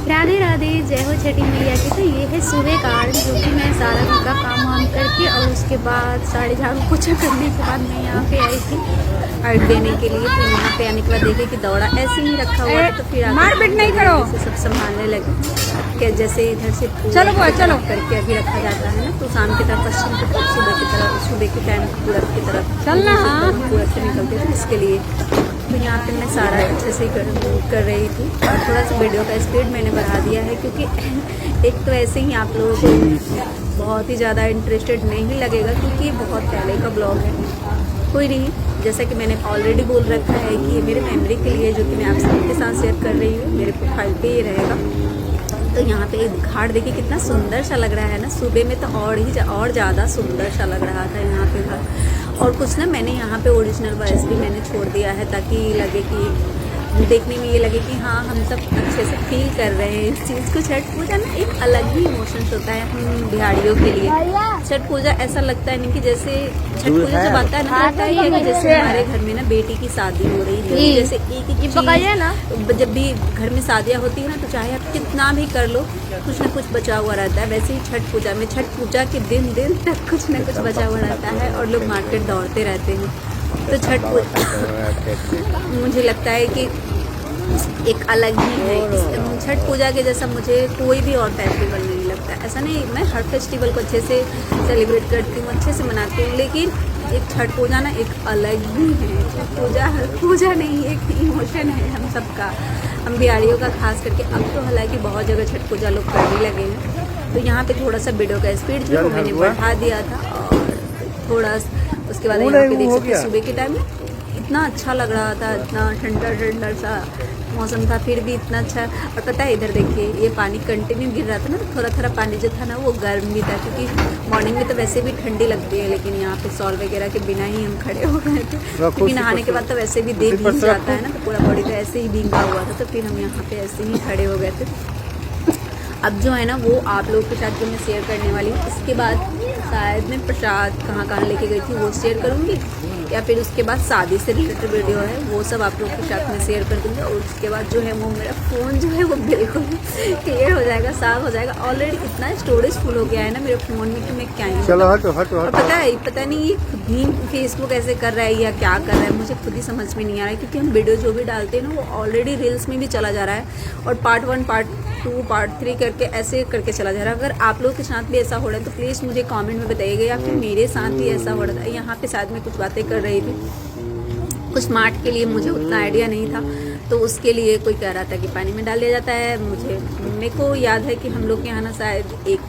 राधे राधे, जय हो छठी मैया की। तो ये है सुबह का आर्ट, जो कि मैं सारा घर का काम वाम करके और उसके बाद साढ़े झाड़ू पोछा करने के बाद मैं यहाँ पे आई थी आर्ट देने के लिए। तो यहाँ पे आने के बाद देखे कि दौड़ा ऐसे ही रखा हुआ था, तो फिर मारपीट नहीं करो, से सब संभालने लगे कि जैसे इधर से चलो करके अभी रखा जाता है ना, तो शाम की तरफ पश्चिम की तरफ सुबह के टाइम पूरब की तरफ चलना पूरब से निकलते थे इसके लिए। तो यहाँ पे मैं सारा अच्छे से कर रही थी और थोड़ा सा वीडियो का स्पीड मैंने बढ़ा दिया है, क्योंकि एक तो ऐसे ही आप लोगों को बहुत ही ज़्यादा इंटरेस्टेड नहीं लगेगा, क्योंकि बहुत पहले का ब्लॉग है। कोई नहीं, जैसा कि मैंने ऑलरेडी बोल रखा है कि ये मेरे मेमोरी के लिए, जो कि मैं आप सबके साथ शेयर कर रही हूँ, मेरे प्रोफाइल पे ये रहेगा। तो यहाँ पे घाट देखिए कितना सुंदर सा लग रहा है ना, सुबह में तो और ज़्यादा सुंदर सा लग रहा था यहाँ पे घाट। और कुछ ना मैंने यहाँ पे ओरिजिनल वॉइस भी मैंने छोड़ दिया है, ताकि लगे कि देखने में ये लगे कि हाँ हम सब अच्छे से फील कर रहे हैं इस चीज़ को। छठ पूजा ना एक अलग ही इमोशंस होता है हम बिहारियों के लिए। छठ पूजा ऐसा लगता है नहीं कि जैसे छठ पूजा जब आता है ना, लगता है कि जैसे हमारे घर में ना बेटी की शादी हो रही है। जैसे एक ना, जब भी घर में शादियाँ होती है ना, तो चाहे आप कितना भी कर लो, कुछ ना कुछ बचा हुआ रहता है। वैसे ही छठ पूजा में, छठ पूजा के दिन तक कुछ ना कुछ बचा हुआ रहता है और लोग मार्केट दौड़ते रहते हैं। तो छठ पूजा मुझे लगता है कि एक अलग ही है। छठ पूजा के जैसा मुझे कोई भी और फेस्टिवल नहीं लगता। ऐसा नहीं, मैं हर फेस्टिवल को अच्छे से सेलिब्रेट करती हूँ, अच्छे से मनाती हूँ, लेकिन एक छठ पूजा ना एक अलग ही है। छठ पूजा नहीं, एक इमोशन है हम सबका, हम बिहारियों का खास करके। अब तो हालांकि बहुत जगह छठ पूजा लोग करने लगे हैं। तो यहाँ पे थोड़ा सा वीडियो का स्पीड जो है मैंने बढ़ा दिया था, और थोड़ा उसके बाद यहाँ पे देख सकते सुबह के टाइम इतना अच्छा लग रहा था, इतना ठंडा सा मौसम था, फिर भी इतना अच्छा। और पता है इधर देखिए, ये पानी कंटिन्यू गिर रहा था ना, तो थोड़ा पानी जो था ना वो गर्म भी था, क्योंकि मॉर्निंग में तो वैसे भी ठंडी लगती है, लेकिन यहाँ पे सॉल वगैरह के बिना ही हम खड़े हो गए थे, क्योंकि नहाने के बाद तो वैसे भी देह भीग जाता है ना, तो पूरा बॉडी तो ऐसे ही भीगा हुआ था। तो फिर हम यहाँ पे ऐसे ही खड़े हो गए थे। अब जो है ना वो आप लोगों के साथ जो मैं शेयर करने वाली हूँ, इसके बाद शायद मैं प्रसाद कहाँ लेके गई थी वो शेयर करूँगी, या फिर उसके बाद शादी से रिलेटेड वीडियो है वो सब आप लोगों के साथ में शेयर कर दूँगी। और उसके बाद जो है वो मेरा फ़ोन जो है वो बिल्कुल क्लियर हो जाएगा, साफ हो जाएगा। ऑलरेडी इतना स्टोरेज फुल हो गया है ना मेरे फ़ोन में कि मैं क्या ही चलो हटो। पता नहीं ये खुद ही फेसबुक ऐसे कर रहा है या क्या कर रहा है, मुझे खुद ही समझ में नहीं आ रहा है, क्योंकि हम वीडियो जो भी डालते हैं ना वो ऑलरेडी रील्स में भी चला जा रहा है, और पार्ट 1 पार्ट 2 पार्ट 3 करके ऐसे करके चला जा रहा है। अगर आप लोगों के साथ भी ऐसा हो रहा है तो प्लीज़ मुझे कमेंट में बताइएगा, या फिर मेरे साथ भी ऐसा हो रहा था। यहाँ पे शायद मैं कुछ बातें कर रही थी, कुछ स्मार्ट के लिए मुझे उतना आइडिया नहीं था, तो उसके लिए कोई कह रहा था कि पानी में डाल दिया जाता है। मेरे को याद है कि हम लोग के यहाँ ना शायद एक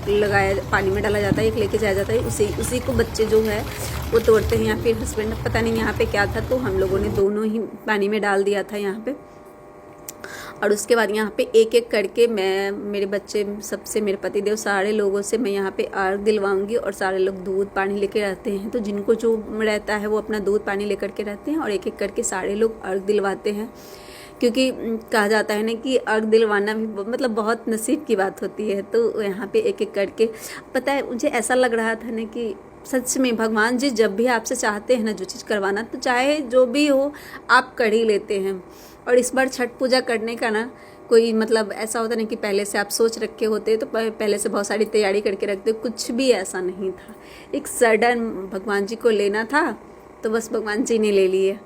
पानी में डाला जाता है, एक लेके जाया जाता है, उसी को बच्चे जो है वो तोड़ते हैं, या फिर हस्बैंड, पता नहीं यहाँ पे क्या था, तो हम लोगों ने दोनों ही पानी में डाल दिया था यहाँ पे। और उसके बाद यहाँ पे एक एक करके मैं, मेरे बच्चे सबसे, मेरे पतिदेव, सारे लोगों से मैं यहाँ पे अर्घ दिलवाऊंगी। और सारे लोग दूध पानी लेके रहते हैं, तो जिनको जो रहता है वो अपना दूध पानी लेकर के रहते हैं, और एक एक करके सारे लोग अर्घ दिलवाते हैं, क्योंकि कहा जाता है ना कि अर्घ दिलवाना भी मतलब बहुत नसीब की बात होती है। तो यहाँ पे एक एक करके, पता है मुझे ऐसा लग रहा था ना कि सच में भगवान जी जब भी आपसे चाहते हैं ना जो चीज़ करवाना, तो चाहे जो भी हो आप कर ही लेते हैं। और इस बार छठ पूजा करने का ना कोई मतलब ऐसा होता नहीं कि पहले से आप सोच रखे होते, तो पहले से बहुत सारी तैयारी करके रखते, कुछ भी ऐसा नहीं था। एक सडन भगवान जी को लेना था, तो बस भगवान जी ने ले लिए।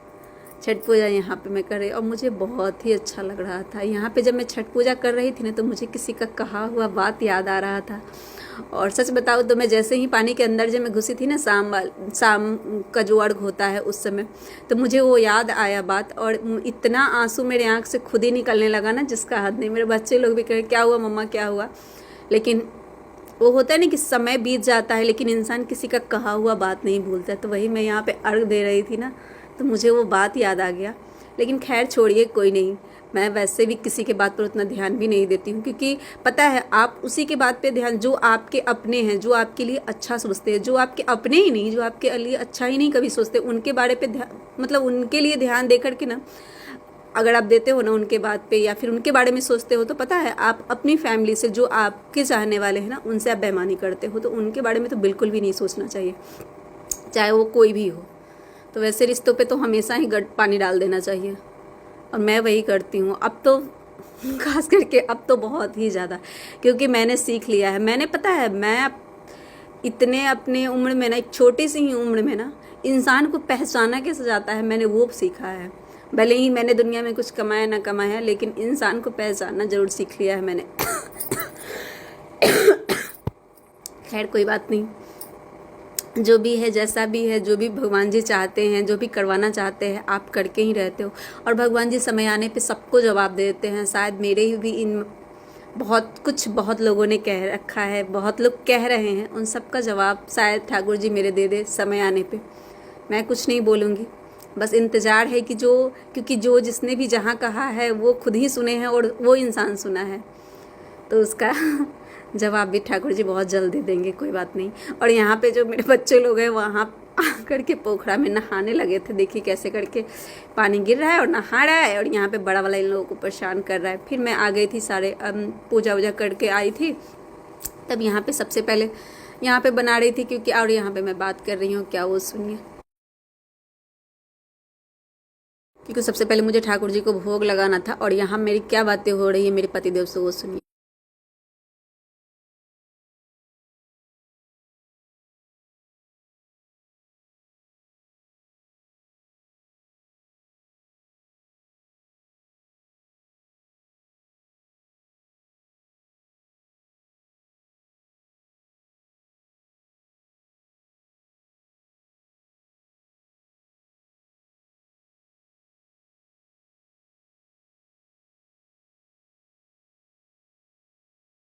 छठ पूजा यहाँ पे मैं कर रही, और मुझे बहुत ही अच्छा लग रहा था। यहाँ पे जब मैं छठ पूजा कर रही थी ना, तो मुझे किसी का कहा हुआ बात याद आ रहा था। और सच बताऊँ तो मैं जैसे ही पानी के अंदर जब मैं घुसी थी ना, शाम का जो अर्घ होता है उस समय, तो मुझे वो याद आया बात, और इतना आंसू मेरे आँख से खुद ही निकलने लगा ना जिसका हद नहीं। मेरे बच्चे लोग भी कहे क्या हुआ मम्मा क्या हुआ, लेकिन वो होता है ना कि समय बीत जाता है, लेकिन इंसान किसी का कहा हुआ बात नहीं भूलता। तो वही मैं यहाँ पे अर्घ दे रही थी ना, तो मुझे वो बात याद आ गया। लेकिन खैर छोड़िए, कोई नहीं, मैं वैसे भी किसी के बात पर उतना ध्यान भी नहीं देती हूँ, क्योंकि पता है आप उसी के बात पे ध्यान, जो आपके अपने हैं, जो आपके लिए अच्छा सोचते हैं, जो आपके अपने ही नहीं, जो आपके लिए अच्छा ही नहीं कभी सोचते, उनके बारे पे मतलब उनके लिए ध्यान दे करके ना, अगर आप देते हो ना उनके बात पे, या फिर उनके बारे में सोचते हो, तो पता है आप अपनी फैमिली से, जो आपके चाहने वाले हैं ना, उनसे आप बेईमानी करते हो। तो उनके बारे में तो बिल्कुल भी नहीं सोचना चाहिए, चाहे वो कोई भी हो। तो वैसे रिश्तों पे तो हमेशा ही पानी डाल देना चाहिए, और मैं वही करती हूँ। अब तो खास करके अब तो बहुत ही ज़्यादा, क्योंकि मैंने सीख लिया है। मैंने पता है मैं इतने अपने उम्र में ना, एक छोटी सी ही उम्र में ना, इंसान को पहचाना कैसे जाता है मैंने वो सीखा है। भले ही मैंने दुनिया में कुछ कमाया ना कमाया, लेकिन इंसान को पहचानना ज़रूर सीख लिया है मैंने। खैर कोई बात नहीं, जो भी है जैसा भी है, जो भी भगवान जी चाहते हैं, जो भी करवाना चाहते हैं आप करके ही रहते हो, और भगवान जी समय आने पे सबको जवाब दे देते हैं। शायद मेरे ही भी इन बहुत लोगों ने कह रखा है, बहुत लोग कह रहे हैं, उन सब का जवाब शायद ठाकुर जी मेरे दे दे समय आने पे। मैं कुछ नहीं बोलूँगी, बस इंतज़ार है कि क्योंकि जो जिसने भी जहाँ कहा है वो खुद ही सुने हैं और वो इंसान सुना है, तो उसका जवाब भी ठाकुर जी बहुत जल्द दे देंगे, कोई बात नहीं। और यहाँ पे जो मेरे बच्चे लोग हैं वहाँ आकर के पोखरा में नहाने लगे थे, देखिए कैसे करके पानी गिर रहा है और नहा रहा है, और यहाँ पे बड़ा वाला इन लोगों को परेशान कर रहा है। फिर मैं आ गई थी, सारे पूजा वूजा करके आई थी, तब यहाँ पे सबसे पहले यहाँ पे बना रही थी, क्योंकि और यहाँ पे मैं बात कर रही हूँ, क्या वो सुनिए, क्योंकि सबसे पहले मुझे ठाकुर जी को भोग लगाना था, और यहाँ मेरी क्या बातें हो रही है मेरे पतिदेव से, वो सुनिए।